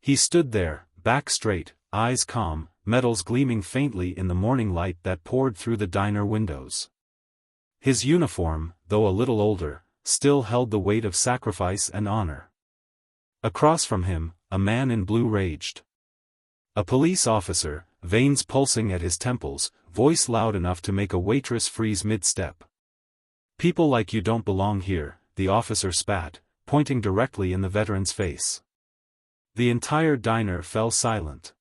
He stood there, back straight, eyes calm, metals gleaming faintly in the morning light that poured through the diner windows. His uniform, though a little older, still held the weight of sacrifice and honor. Across from him, a man in blue raged. A police officer, veins pulsing at his temples, voice loud enough to make a waitress freeze mid-step. "People like you don't belong here," the officer spat, pointing directly in the veteran's face. The entire diner fell silent.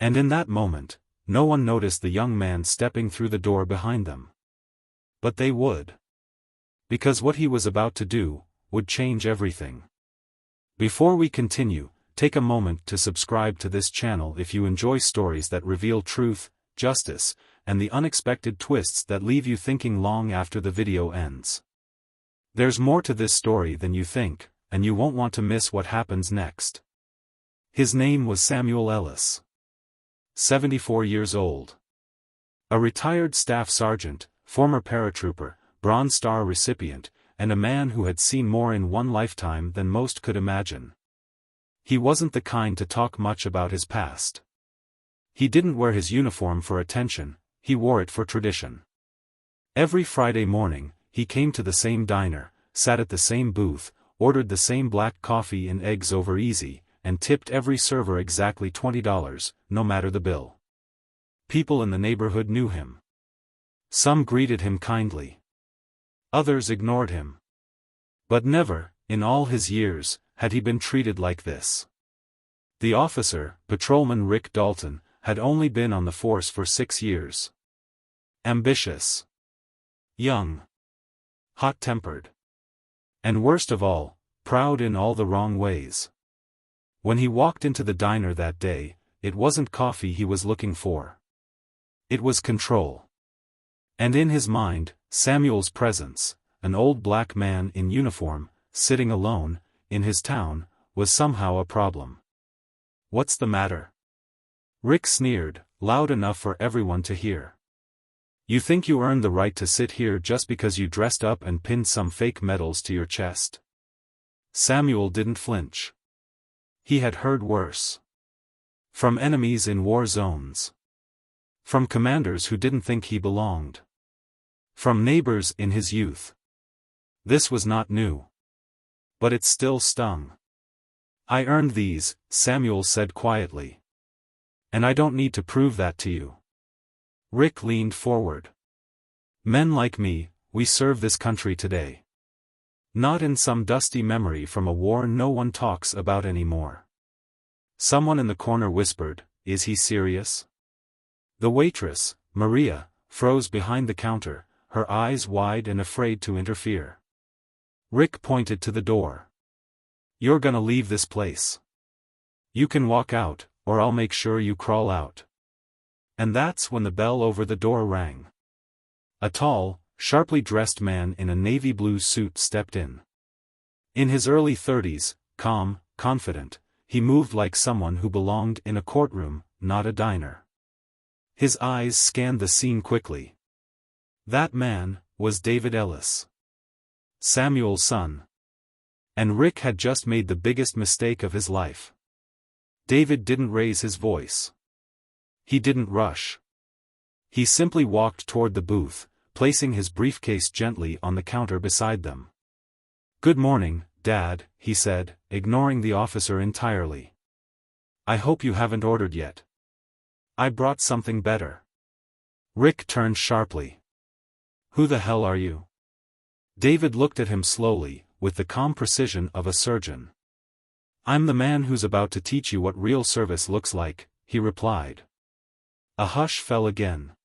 And in that moment, no one noticed the young man stepping through the door behind them. But they would. Because what he was about to do would change everything. Before we continue, take a moment to subscribe to this channel if you enjoy stories that reveal truth, justice, and the unexpected twists that leave you thinking long after the video ends. There's more to this story than you think, and you won't want to miss what happens next. His name was Samuel Ellis. 74 years old. A retired staff sergeant, former paratrooper, Bronze Star recipient, and a man who had seen more in one lifetime than most could imagine. He wasn't the kind to talk much about his past. He didn't wear his uniform for attention, he wore it for tradition. Every Friday morning, he came to the same diner, sat at the same booth, ordered the same black coffee and eggs over easy, and tipped every server exactly $20, no matter the bill. People in the neighborhood knew him. Some greeted him kindly. Others ignored him. But never, in all his years, had he been treated like this. The officer, Patrolman Rick Dalton, had only been on the force for 6 years. Ambitious. Young. Hot-tempered. And worst of all, proud in all the wrong ways. When he walked into the diner that day, it wasn't coffee he was looking for. It was control. And in his mind, Samuel's presence, an old black man in uniform, sitting alone, in his town, was somehow a problem. "What's the matter?" Rick sneered, loud enough for everyone to hear. "You think you earned the right to sit here just because you dressed up and pinned some fake medals to your chest?" Samuel didn't flinch. He had heard worse. From enemies in war zones. From commanders who didn't think he belonged. From neighbors in his youth. This was not new. But it still stung. "I earned these," Samuel said quietly. "And I don't need to prove that to you." Rick leaned forward. "Men like me, we serve this country today. Not in some dusty memory from a war no one talks about anymore." Someone in the corner whispered, "Is he serious?" The waitress, Maria, froze behind the counter, her eyes wide and afraid to interfere. Rick pointed to the door. "You're gonna leave this place. You can walk out, or I'll make sure you crawl out." And that's when the bell over the door rang. A tall, sharply dressed man in a navy blue suit stepped in. In his early 30s, calm, confident, he moved like someone who belonged in a courtroom, not a diner. His eyes scanned the scene quickly. That man was David Ellis, Samuel's son. And Rick had just made the biggest mistake of his life. David didn't raise his voice. He didn't rush. He simply walked toward the booth, placing his briefcase gently on the counter beside them. "Good morning, Dad," he said, ignoring the officer entirely. "I hope you haven't ordered yet. I brought something better." Rick turned sharply. "Who the hell are you?" David looked at him slowly, with the calm precision of a surgeon. "I'm the man who's about to teach you what real service looks like," he replied. A hush fell again.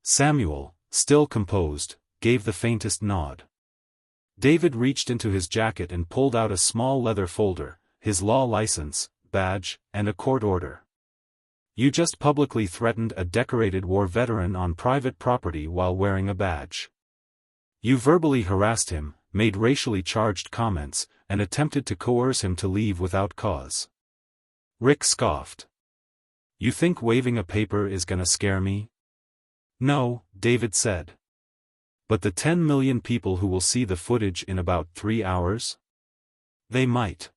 Samuel, still composed, gave the faintest nod. David reached into his jacket and pulled out a small leather folder, his law license, badge, and a court order. "You just publicly threatened a decorated war veteran on private property while wearing a badge. You verbally harassed him, made racially charged comments, and attempted to coerce him to leave without cause." Rick scoffed. "You think waving a paper is gonna scare me?" "No," David said. "But the 10 million people who will see the footage in about 3 hours? They might."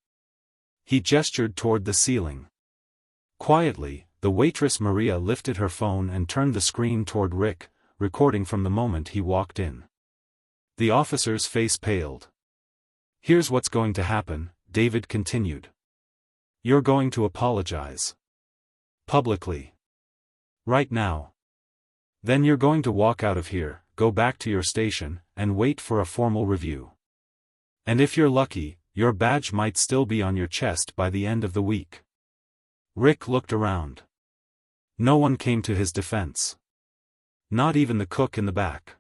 He gestured toward the ceiling. Quietly, the waitress Maria lifted her phone and turned the screen toward Rick, recording from the moment he walked in. The officer's face paled. "Here's what's going to happen," David continued. "You're going to apologize. Publicly. Right now. Then you're going to walk out of here, go back to your station, and wait for a formal review. And if you're lucky, your badge might still be on your chest by the end of the week." Rick looked around. No one came to his defense. Not even the cook in the back.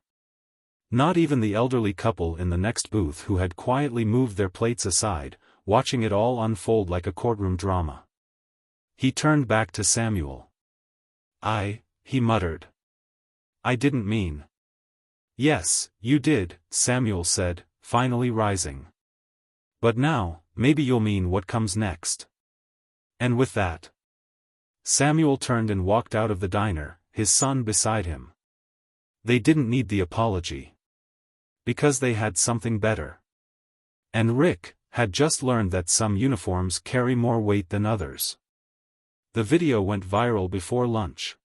Not even the elderly couple in the next booth who had quietly moved their plates aside, watching it all unfold like a courtroom drama. He turned back to Samuel. He muttered. "I didn't mean." "Yes, you did," Samuel said, finally rising. "But now, maybe you'll mean what comes next." And with that, Samuel turned and walked out of the diner, his son beside him. They didn't need the apology. Because they had something better. And Rick had just learned that some uniforms carry more weight than others. The video went viral before lunch.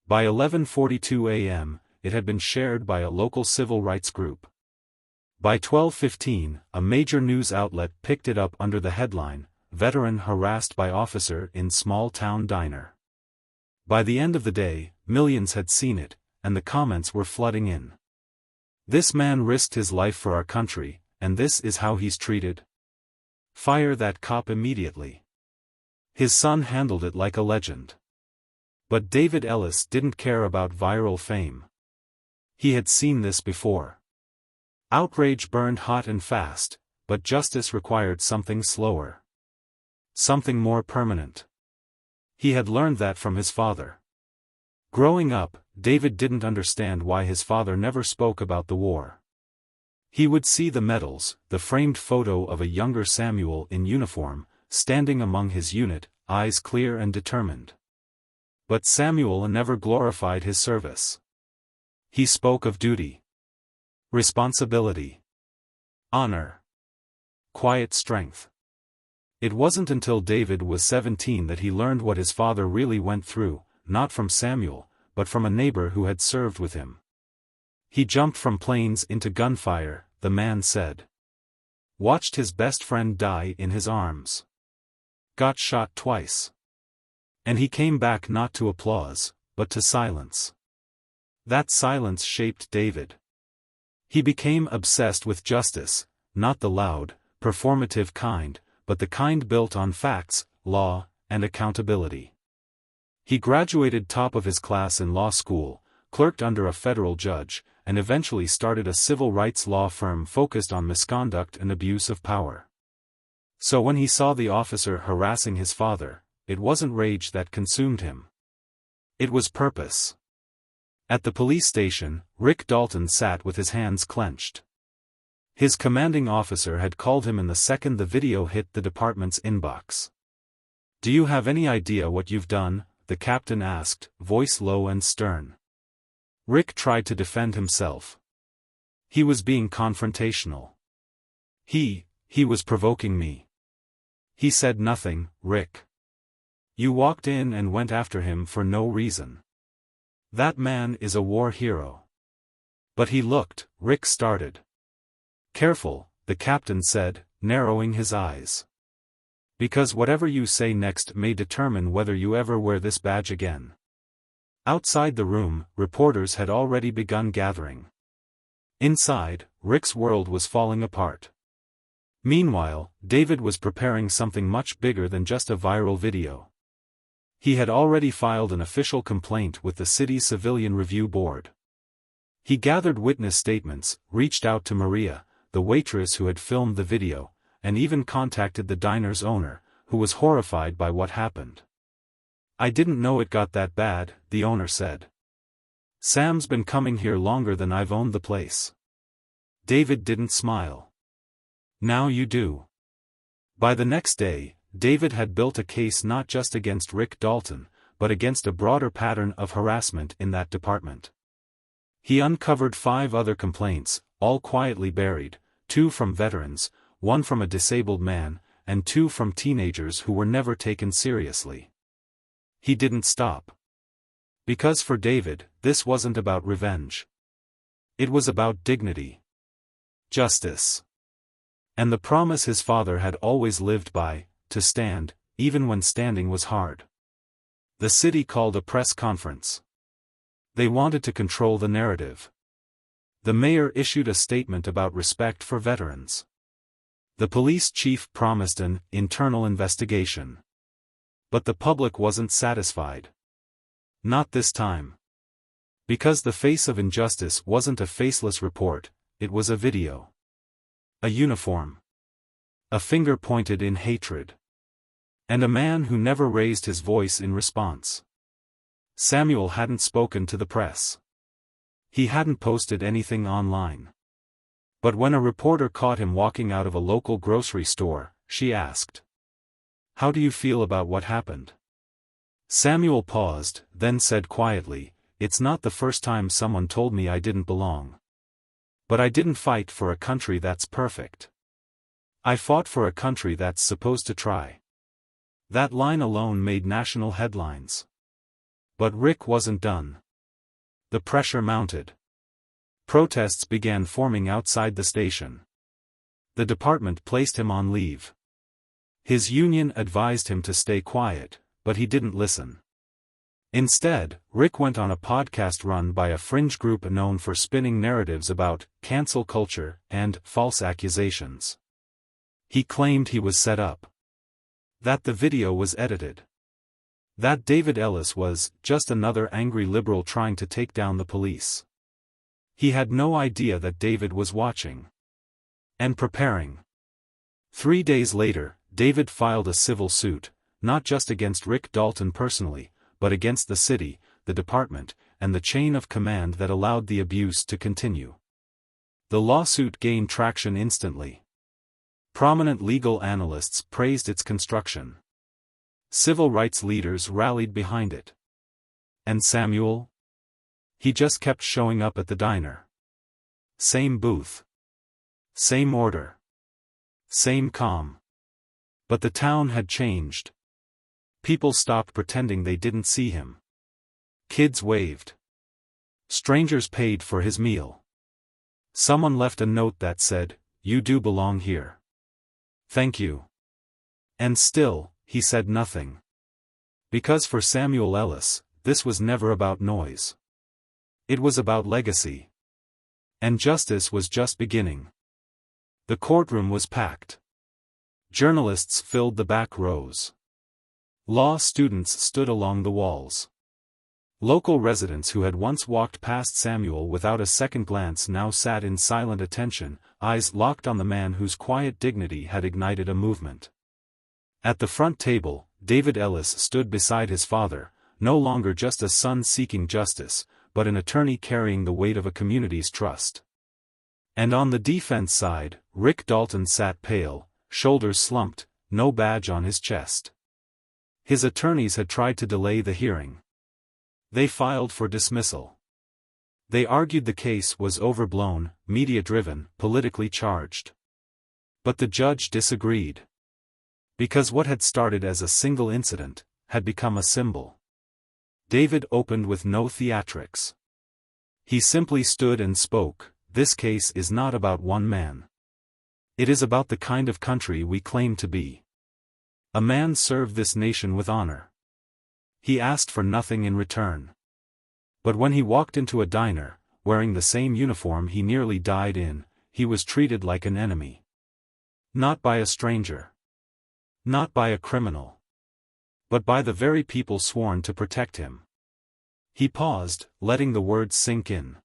By 11:42 a.m., it had been shared by a local civil rights group. By 12:15, a major news outlet picked it up under the headline, "Veteran Harassed by Officer in Small Town Diner." By the end of the day, millions had seen it, and the comments were flooding in. "This man risked his life for our country, and this is how he's treated? Fire that cop immediately." His son handled it like a legend. But David Ellis didn't care about viral fame. He had seen this before. Outrage burned hot and fast, but justice required something slower. Something more permanent. He had learned that from his father. Growing up, David didn't understand why his father never spoke about the war. He would see the medals, the framed photo of a younger Samuel in uniform, standing among his unit, eyes clear and determined. But Samuel never glorified his service. He spoke of duty, responsibility, honor, quiet strength. It wasn't until David was 17 that he learned what his father really went through, not from Samuel, but from a neighbor who had served with him. He jumped from planes into gunfire, the man said. Watched his best friend die in his arms. Got shot twice. And he came back not to applause, but to silence. That silence shaped David. He became obsessed with justice, not the loud, performative kind, but the kind built on facts, law, and accountability. He graduated top of his class in law school, clerked under a federal judge, and eventually started a civil rights law firm focused on misconduct and abuse of power. So when he saw the officer harassing his father, it wasn't rage that consumed him. It was purpose. At the police station, Rick Dalton sat with his hands clenched. His commanding officer had called him in the second the video hit the department's inbox. "Do you have any idea what you've done?" the captain asked, voice low and stern. Rick tried to defend himself. He was being confrontational. He was provoking me. He said nothing, Rick. You walked in and went after him for no reason. That man is a war hero. But he looked, Rick started. Careful, the captain said, narrowing his eyes. Because whatever you say next may determine whether you ever wear this badge again. Outside the room, reporters had already begun gathering. Inside, Rick's world was falling apart. Meanwhile, David was preparing something much bigger than just a viral video. He had already filed an official complaint with the city's Civilian Review Board. He gathered witness statements, reached out to Maria, the waitress who had filmed the video, and even contacted the diner's owner, who was horrified by what happened. I didn't know it got that bad, the owner said. Sam's been coming here longer than I've owned the place. David didn't smile. Now you do. By the next day, David had built a case not just against Rick Dalton, but against a broader pattern of harassment in that department. He uncovered 5 other complaints, all quietly buried, 2 from veterans, 1 from a disabled man, and 2 from teenagers who were never taken seriously. He didn't stop. Because for David, this wasn't about revenge. It was about dignity. Justice. And the promise his father had always lived by, to stand, even when standing was hard. The city called a press conference. They wanted to control the narrative. The mayor issued a statement about respect for veterans. The police chief promised an internal investigation. But the public wasn't satisfied. Not this time. Because the face of injustice wasn't a faceless report, it was a video. A uniform. A finger pointed in hatred. And a man who never raised his voice in response. Samuel hadn't spoken to the press. He hadn't posted anything online. But when a reporter caught him walking out of a local grocery store, she asked, "How do you feel about what happened?" Samuel paused, then said quietly, "It's not the first time someone told me I didn't belong. But I didn't fight for a country that's perfect. I fought for a country that's supposed to try." That line alone made national headlines. But Rick wasn't done. The pressure mounted. Protests began forming outside the station. The department placed him on leave. His union advised him to stay quiet, but he didn't listen. Instead, Rick went on a podcast run by a fringe group known for spinning narratives about cancel culture and false accusations. He claimed he was set up. That the video was edited. That David Ellis was just another angry liberal trying to take down the police. He had no idea that David was watching. And preparing. 3 days later, David filed a civil suit, not just against Rick Dalton personally, but against the city, the department, and the chain of command that allowed the abuse to continue. The lawsuit gained traction instantly. Prominent legal analysts praised its construction. Civil rights leaders rallied behind it. And Samuel? He just kept showing up at the diner. Same booth. Same order. Same calm. But the town had changed. People stopped pretending they didn't see him. Kids waved. Strangers paid for his meal. Someone left a note that said, "You do belong here. Thank you." And still, he said nothing. Because for Samuel Ellis, this was never about noise. It was about legacy. And justice was just beginning. The courtroom was packed. Journalists filled the back rows. Law students stood along the walls. Local residents who had once walked past Samuel without a second glance now sat in silent attention, eyes locked on the man whose quiet dignity had ignited a movement. At the front table, David Ellis stood beside his father, no longer just a son seeking justice, but an attorney carrying the weight of a community's trust. And on the defense side, Rick Dalton sat pale, shoulders slumped, no badge on his chest. His attorneys had tried to delay the hearing. They filed for dismissal. They argued the case was overblown, media-driven, politically charged. But the judge disagreed. Because what had started as a single incident, had become a symbol. David opened with no theatrics. He simply stood and spoke, "This case is not about one man. It is about the kind of country we claim to be. A man served this nation with honor. He asked for nothing in return. But when he walked into a diner, wearing the same uniform he nearly died in, he was treated like an enemy. Not by a stranger. Not by a criminal. But by the very people sworn to protect him." He paused, letting the words sink in.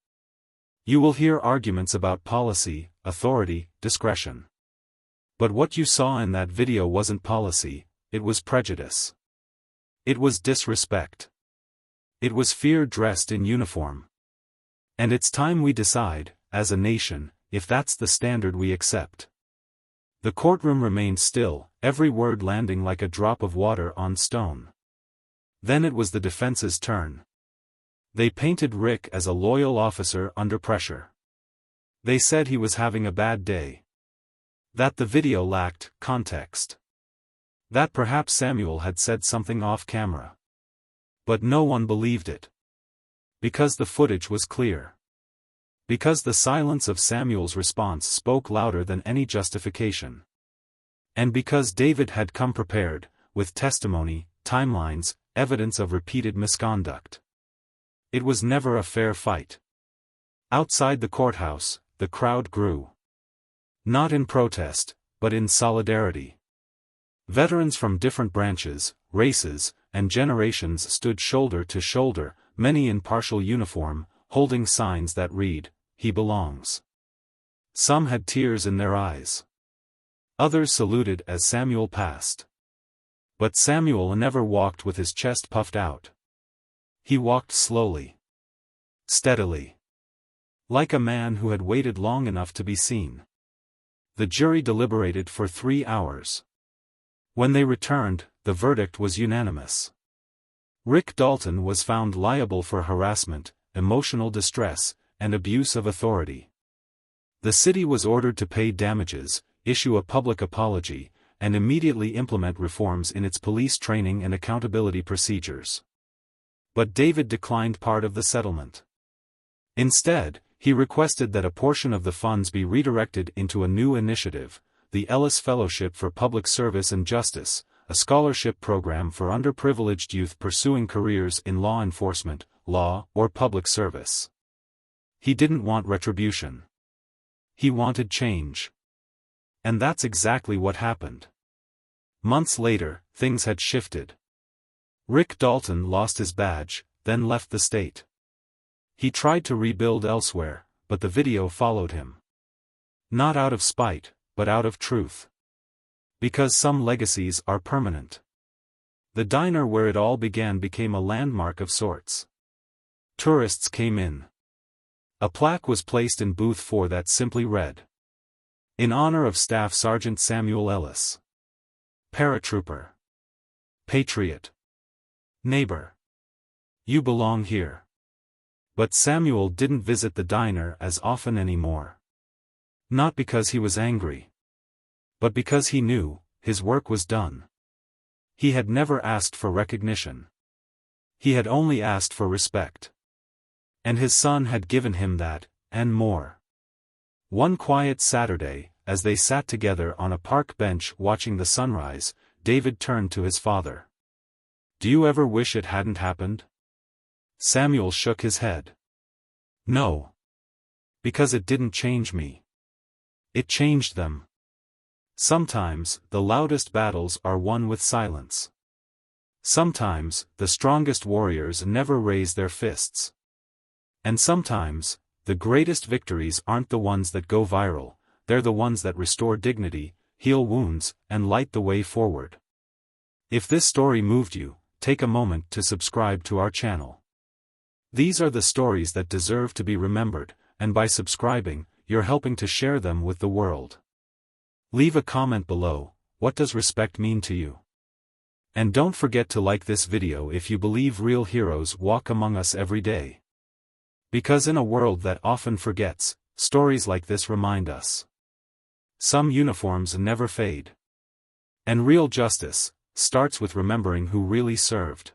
"You will hear arguments about policy, authority, discretion. But what you saw in that video wasn't policy, it was prejudice. It was disrespect. It was fear dressed in uniform. And it's time we decide, as a nation, if that's the standard we accept." The courtroom remained still, every word landing like a drop of water on stone. Then it was the defense's turn. They painted Rick as a loyal officer under pressure. They said he was having a bad day. That the video lacked context. That perhaps Samuel had said something off camera. But no one believed it. Because the footage was clear. Because the silence of Samuel's response spoke louder than any justification. And because David had come prepared, with testimony, timelines, evidence of repeated misconduct. It was never a fair fight. Outside the courthouse, the crowd grew. Not in protest, but in solidarity. Veterans from different branches, races, and generations stood shoulder to shoulder, many in partial uniform, holding signs that read, "He belongs." Some had tears in their eyes. Others saluted as Samuel passed. But Samuel never walked with his chest puffed out. He walked slowly. Steadily. Like a man who had waited long enough to be seen. The jury deliberated for 3 hours. When they returned, the verdict was unanimous. Rick Dalton was found liable for harassment, emotional distress, and abuse of authority. The city was ordered to pay damages, issue a public apology, and immediately implement reforms in its police training and accountability procedures. But David declined part of the settlement. Instead, he requested that a portion of the funds be redirected into a new initiative, the Ellis Fellowship for Public Service and Justice, a scholarship program for underprivileged youth pursuing careers in law enforcement, law, or public service. He didn't want retribution. He wanted change. And that's exactly what happened. Months later, things had shifted. Rick Dalton lost his badge, then left the state. He tried to rebuild elsewhere, but the video followed him. Not out of spite, but out of truth. Because some legacies are permanent. The diner where it all began became a landmark of sorts. Tourists came in. A plaque was placed in booth 4 that simply read, "In honor of Staff Sergeant Samuel Ellis. Paratrooper. Patriot. Neighbor. You belong here." But Samuel didn't visit the diner as often anymore. Not because he was angry. But because he knew, his work was done. He had never asked for recognition. He had only asked for respect. And his son had given him that, and more. One quiet Saturday, as they sat together on a park bench watching the sunrise, David turned to his father. "Do you ever wish it hadn't happened?" Samuel shook his head. "No. Because it didn't change me. It changed them." Sometimes, the loudest battles are won with silence. Sometimes, the strongest warriors never raise their fists. And sometimes, the greatest victories aren't the ones that go viral, they're the ones that restore dignity, heal wounds, and light the way forward. If this story moved you, take a moment to subscribe to our channel. These are the stories that deserve to be remembered, and by subscribing, you're helping to share them with the world. Leave a comment below, what does respect mean to you? And don't forget to like this video if you believe real heroes walk among us every day. Because in a world that often forgets, stories like this remind us. Some uniforms never fade. And real justice starts with remembering who really served.